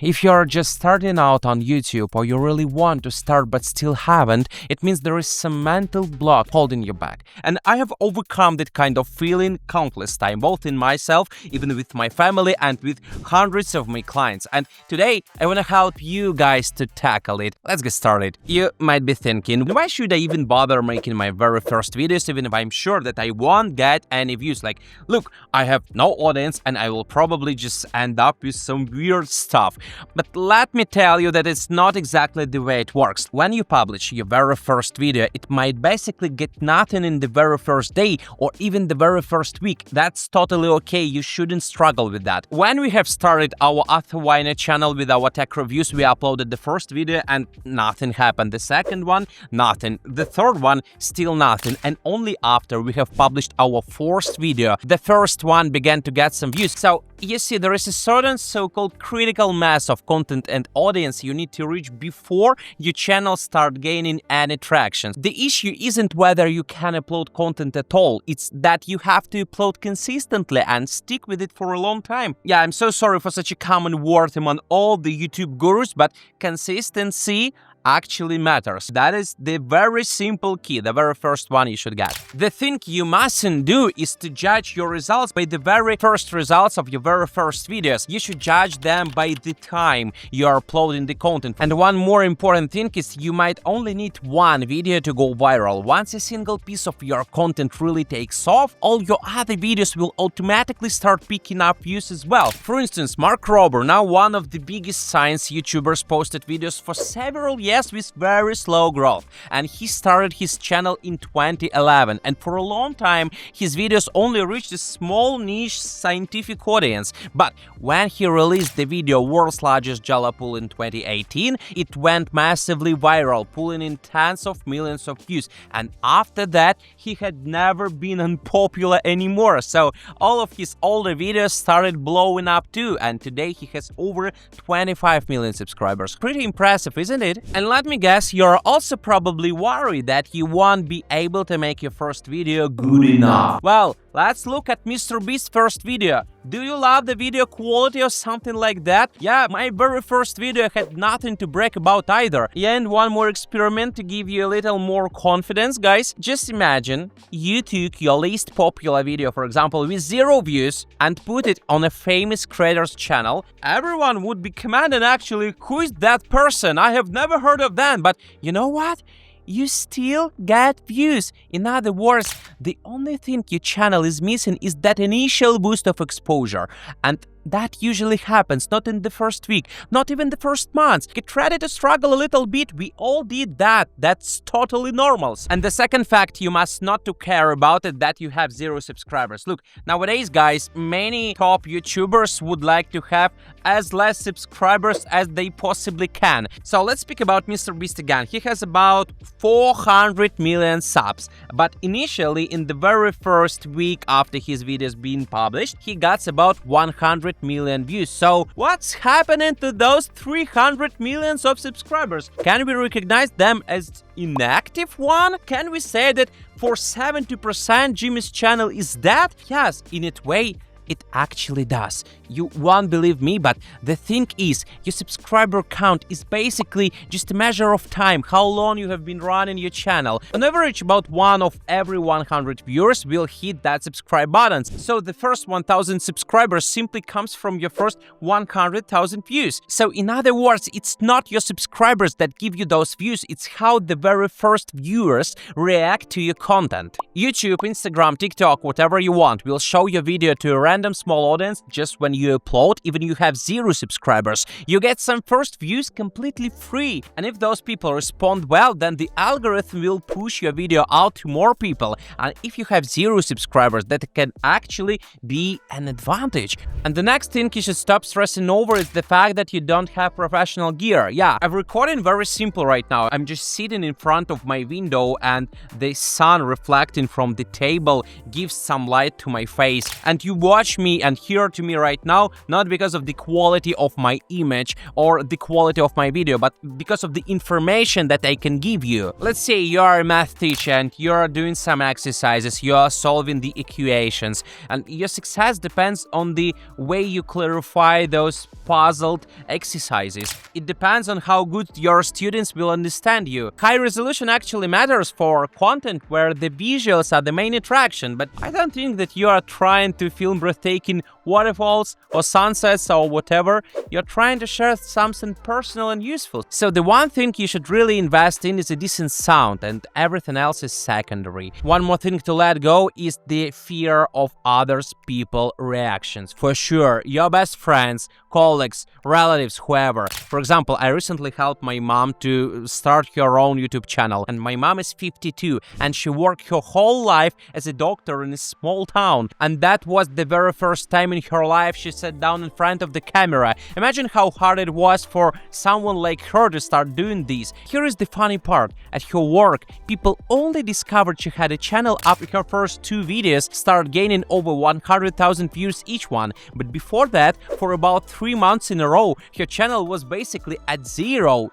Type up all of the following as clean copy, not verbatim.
if you're just starting out on YouTube or you really want to start but still haven't, it means there is some mental block holding you back. And I have overcome that kind of feeling countless times, both in myself, even with my family and with hundreds of my clients. And today I want to help you guys to tackle it. Let's get started. You might be thinking, why should I even bother making my very first videos even if I'm sure that I won't get any views? Like, look, I have no audience and I will probably just end up with some weird stuff. But let me tell you that it's not exactly the way it works. When you publish your very first video, it might basically get nothing in the very first day or even the very first week. That's totally okay. You shouldn't struggle with that. When we have started our Athawina channel with our tech reviews, we uploaded the first video and nothing happened. The second one, nothing. The third one, still nothing. And only after we have published our fourth video, the first one began to get some views. So you see, there is a certain so-called critical mass of content and audience you need to reach before your channel start gaining any traction. The issue isn't whether you can upload content at all, it's that you have to upload consistently and stick with it for a long time. Yeah, I'm so sorry for such a common word among all the YouTube gurus, but consistency actually matters. That is the very simple key, the very first one you should get. The thing you mustn't do is to judge your results by the very first results of your very first videos. You should judge them by the time you are uploading the content. And one more important thing is you might only need one video to go viral. Once a single piece of your content really takes off, all your other videos will automatically start picking up views as well. For instance, Mark Rober, now one of the biggest science YouTubers, posted videos for several years with very slow growth, and he started his channel in 2011, and for a long time his videos only reached a small niche scientific audience. But when he released the video World's Largest Jelly Pool in 2018, it went massively viral, pulling in tens of millions of views, and after that he had never been unpopular anymore. So all of his older videos started blowing up too, and today he has over 25 million subscribers. Pretty impressive, isn't it? And let me guess, you're also probably worried that you won't be able to make your first video good enough. Well, let's look at Mr. Beast's first video. Do you love the video quality or something like that? Yeah, my very first video had nothing to brag about either. Yeah, and one more experiment to give you a little more confidence, guys. Just imagine you took your least popular video, for example, with 0 views, and put it on a famous creator's channel. Everyone would be commenting, actually, who is that person? I have never heard of them. But you know what? You still get views. In other words, the only thing your channel is missing is that initial boost of exposure. And that usually happens not in the first week, not even the first month. Get ready to struggle a little bit. We all did that. That's totally normal. And the second fact you must not to care about it, that you have 0 subscribers. Look, nowadays, guys, many top YouTubers would like to have as less subscribers as they possibly can. So let's speak about Mr. Beast again. He has about 400 million subs. But initially, in the very first week after his videos being published, he got about 100 million views. So what's happening to those 300 millions of subscribers? Can we recognize them as inactive one? Can we say that for 70% Jimmy's channel is dead? Yes, in a way it actually does. You won't believe me, but the thing is, your subscriber count is basically just a measure of time, how long you have been running your channel. On average, about 1 of every 100 viewers will hit that subscribe button. So the first 1,000 subscribers simply comes from your first 100,000 views. So in other words, it's not your subscribers that give you those views, it's how the very first viewers react to your content. YouTube, Instagram, TikTok, whatever you want, will show your video to a random small audience just when you upload, even you have 0 subscribers. You get some first views completely free. And if those people respond well, then the algorithm will push your video out to more people. And if you have 0 subscribers, that can actually be an advantage. And the next thing you should stop stressing over is the fact that you don't have professional gear. Yeah, I'm recording very simple right now. I'm just sitting in front of my window and the sun reflecting from the table gives some light to my face. And you watch watch me and hear to me right now not because of the quality of my image or the quality of my video, but because of the information that I can give you. Let's say you are a math teacher and you're doing some exercises, you are solving the equations, and your success depends on the way you clarify those puzzled exercises. It depends on how good your students will understand you. High resolution actually matters for content where the visuals are the main attraction, but I don't think that you are trying to film breathtaking waterfalls or sunsets or whatever. You're trying to share something personal and useful. So the one thing you should really invest in is a decent sound, and everything else is secondary. One more thing to let go is the fear of others people's reactions. For sure, your best friends, colleagues, relatives, whoever. For example, I recently helped my mom to start her own YouTube channel, and my mom is 52 and she worked her whole life as a doctor in a small town, and that was the very first time in her life she sat down in front of the camera. Imagine how hard it was for someone like her to start doing this. Here is the funny part. At her work, people only discovered she had a channel after her first 2 videos started gaining over 100,000 views each one. But before that, for about 3 months in a row, her channel was basically at zero.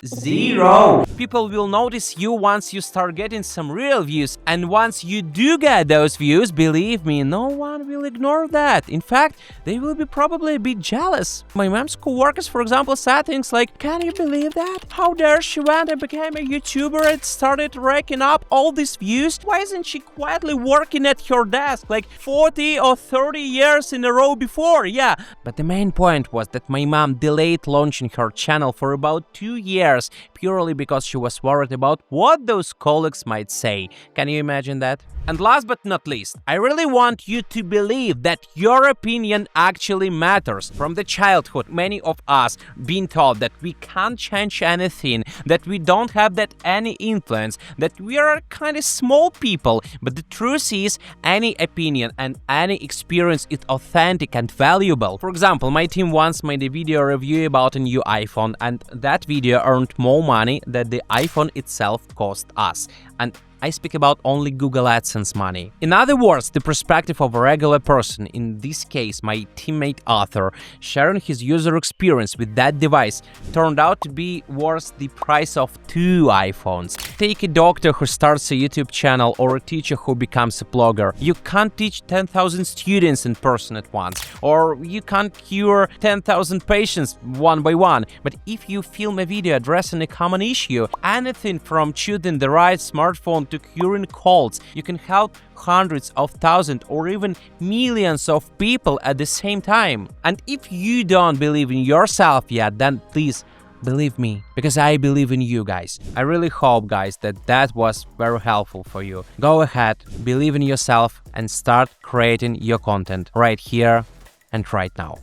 People will notice you once you start getting some real views, and once you do get those views, believe me, no one will ignore that. In fact, they will be probably a bit jealous. My mom's co-workers, for example, said things like, "Can you believe that? How dare she went and became a YouTuber and started racking up all these views? Why isn't she quietly working at her desk like 40 or 30 years in a row before?" Yeah, but the main point was that my mom delayed launching her channel for about 2 years purely because she was worried about what those colleagues might say. Can you imagine that? And last but not least, I really want you to believe that your opinion actually matters. From the childhood, many of us been taught that we can't change anything, that we don't have that any influence, that we are kind of small people. But the truth is, any opinion and any experience is authentic and valuable. For example, my team once made a video review about a new iPhone, and that video earned more money than the iPhone itself cost us. And I speak about only Google AdSense money. In other words, the perspective of a regular person, in this case my teammate Arthur, sharing his user experience with that device turned out to be worth the price of 2 iPhones. Take a doctor who starts a YouTube channel or a teacher who becomes a blogger. You can't teach 10,000 students in person at once, or you can't cure 10,000 patients one by one. But if you film a video addressing a common issue, anything from choosing the right smartphone to curing colds, you can help hundreds of thousands or even millions of people at the same time. And if you don't believe in yourself yet, then please believe me, because I believe in you guys. I really hope, guys, that was very helpful for you. Go ahead, believe in yourself and start creating your content right here and right now.